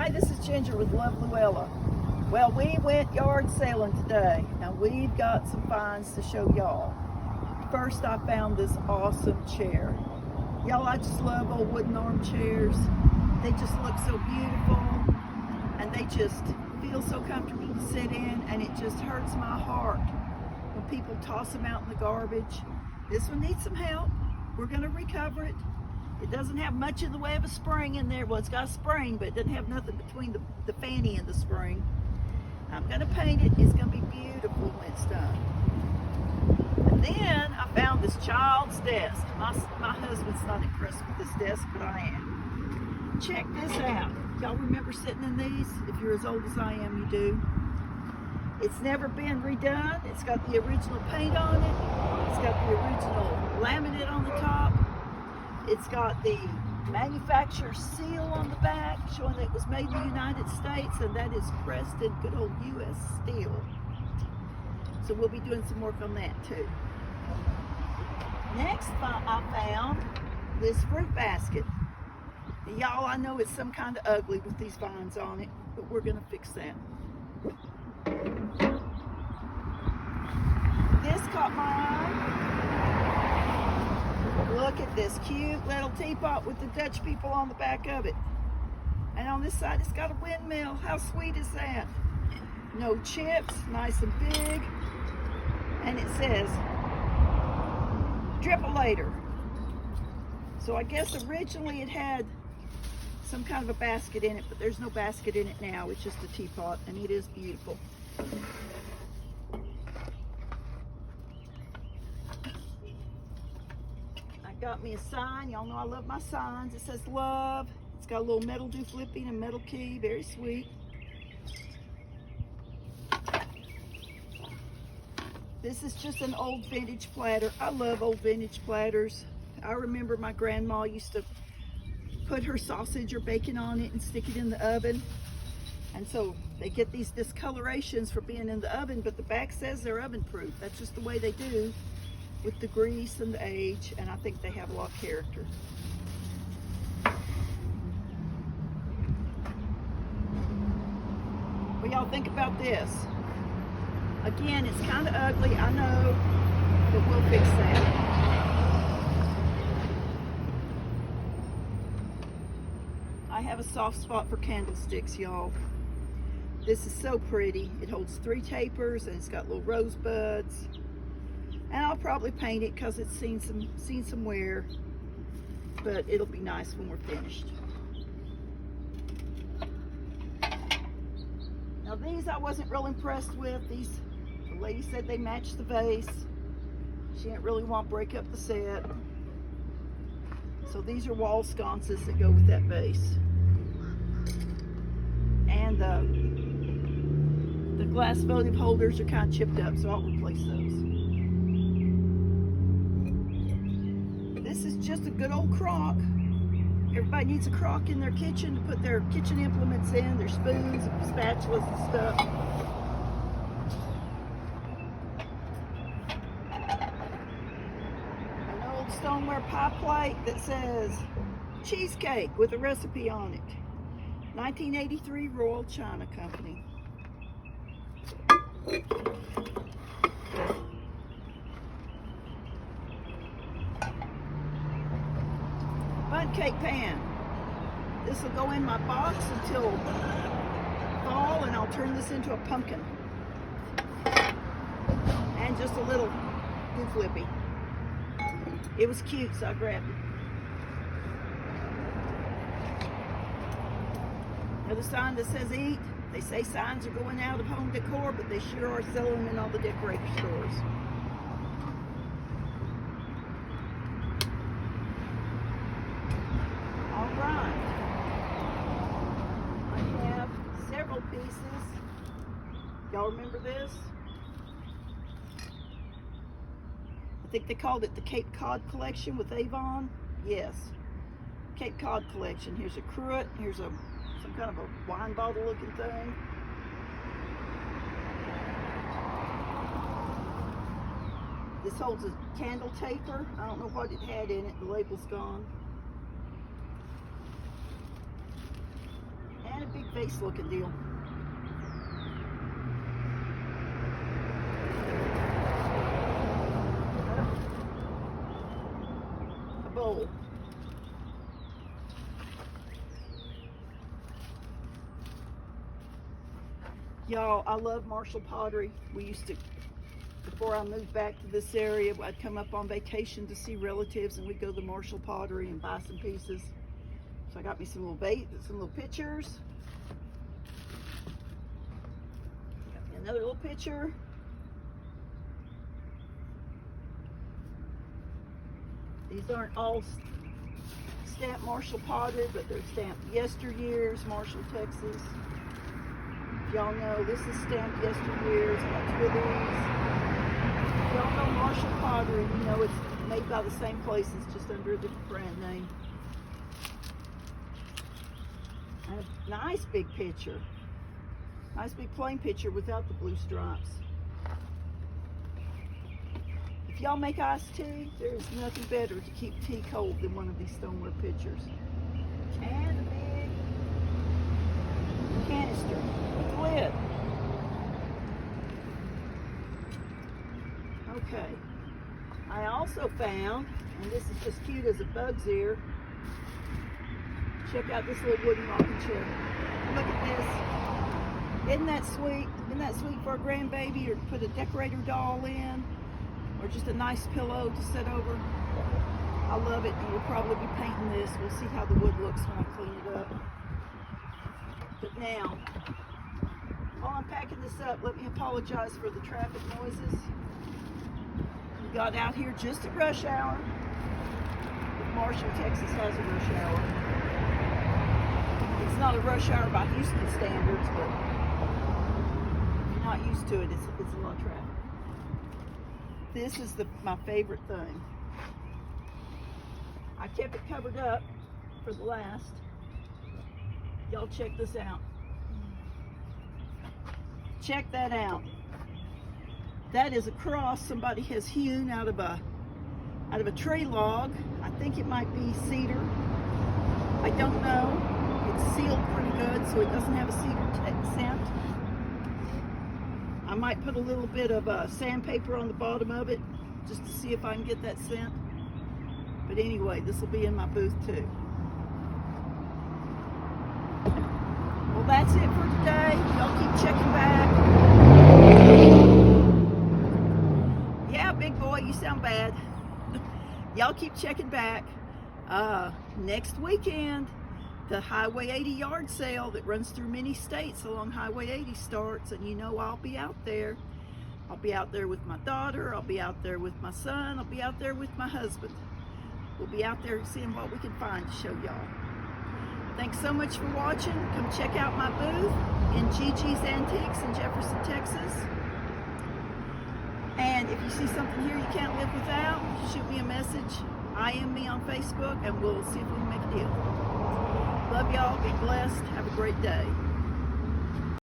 Hi, this is Ginger with Love Luella. Well, we went yard sailing today. Now we've got some finds to show y'all. First, I found this awesome chair. Y'all, I just love old wooden armchairs. They just look so beautiful and they just feel so comfortable to sit in, and it just hurts my heart when people toss them out in the garbage. This one needs some help. We're gonna recover it. It doesn't have much in the way of a spring in there. Well, it's got a spring, but it doesn't have nothing between the fanny and the spring. I'm gonna paint it. It's gonna be beautiful when it's done. And then I found this child's desk. My husband's not impressed with this desk, but I am. Check this out. Y'all remember sitting in these? If you're as old as I am, you do. It's never been redone. It's got the original paint on it. It's got the original laminate on the top. It's got the manufacturer's seal on the back showing that it was made in the United States, and that is pressed in good old U.S. steel. So we'll be doing some work on that too. Next, I found this fruit basket. Y'all, I know it's some kind of ugly with these vines on it, but we're gonna fix that. This caught my eye. Look at this cute little teapot with the Dutch people on the back of it. And on this side, it's got a windmill. How sweet is that? No chips, nice and big. And it says, Drip-A-Lator. So I guess originally it had some kind of a basket in it, but there's no basket in it now. It's just a teapot, and it is beautiful. Got me a sign. Y'all know I love my signs. It says love. It's got a little metal do flipping and metal key. Very sweet. This is just an old vintage platter. I love old vintage platters. I remember my grandma used to put her sausage or bacon on it and stick it in the oven. And so they get these discolorations for being in the oven, but the back says they're oven proof. That's just the way they do, with the grease and the age, and I think they have a lot of character. What y'all think about this? Again, it's kind of ugly, I know, but we'll fix that. I have a soft spot for candlesticks, y'all. This is so pretty. It holds 3 tapers and it's got little rosebuds. And I'll probably paint it because it's seen some wear, but it'll be nice when we're finished. Now these I wasn't real impressed with. These, the lady said they matched the vase. She didn't really want to break up the set. So these are wall sconces that go with that vase. And the glass votive holders are kind of chipped up, so I'll replace those. This is just a good old crock. Everybody needs a crock in their kitchen to put their kitchen implements in, their spoons, spatulas and stuff. An old stoneware pie plate that says cheesecake with a recipe on it. 1983 Royal China Company. Bun cake pan. This will go in my box until fall, and I'll turn this into a pumpkin. And just a little do flippy. It was cute, so I grabbed it. Another sign that says eat. They say signs are going out of home decor, but they sure are selling them in all the decorator stores. I have several pieces. Y'all remember this? I think they called it the Cape Cod collection with Avon. Yes, Cape Cod collection. Here's a cruet. Here's some kind of a wine bottle looking thing. This holds a candle taper. I don't know what it had in it. The label's gone. And a big vase nice looking deal. A bowl. Y'all, I love Marshall pottery. We used to, before I moved back to this area, I'd come up on vacation to see relatives and we'd go to Marshall pottery and buy some pieces. So I got me some little some little pictures. Got me another little picture. These aren't all stamped Marshall pottery, but they're stamped yesteryears, Marshall, Texas. Y'all know this is stamped yesteryears. Got two of these. Y'all know Marshall pottery. You know it's made by the same places, just under a different brand name. And a nice big picture. Nice big plain picture without the blue stripes. If y'all make iced tea, there is nothing better to keep tea cold than one of these stoneware pitchers. And a big canister with the lid. Okay. I also found, and this is just cute as a bug's ear, check out this little wooden rocking chair. Look at this. Isn't that sweet? Isn't that sweet for a grandbaby, or to put a decorator doll in, or just a nice pillow to sit over? I love it, and we'll probably be painting this. We'll see how the wood looks when I clean it up. But now, while I'm packing this up, let me apologize for the traffic noises. We got out here just at rush hour. But Marshall, Texas has a rush hour. It's not a rush hour by Houston standards, but if you're not used to it, it's a lot of traffic. This is my favorite thing. I kept it covered up for the last. Y'all check this out. Check that out. That is a cross somebody has hewn out of a tree log. I think it might be cedar. I don't know. It's sealed pretty good, so it doesn't have a cedar scent. I might put a little bit of sandpaper on the bottom of it just to see if I can get that scent. But anyway, this will be in my booth too. Well, that's it for today. Y'all keep checking back. Yeah, big boy, you sound bad. Y'all keep checking back. Next weekend, the Highway 80 yard sale that runs through many states along Highway 80 starts, and you know I'll be out there. I'll be out there with my daughter. I'll be out there with my son. I'll be out there with my husband. We'll be out there seeing what we can find to show y'all. Thanks so much for watching. Come check out my booth in Gigi's Antiques in Jefferson, Texas. And if you see something here you can't live without, shoot me a message. IM me on Facebook, and we'll see if we can make a deal. Love y'all. Be blessed. Have a great day.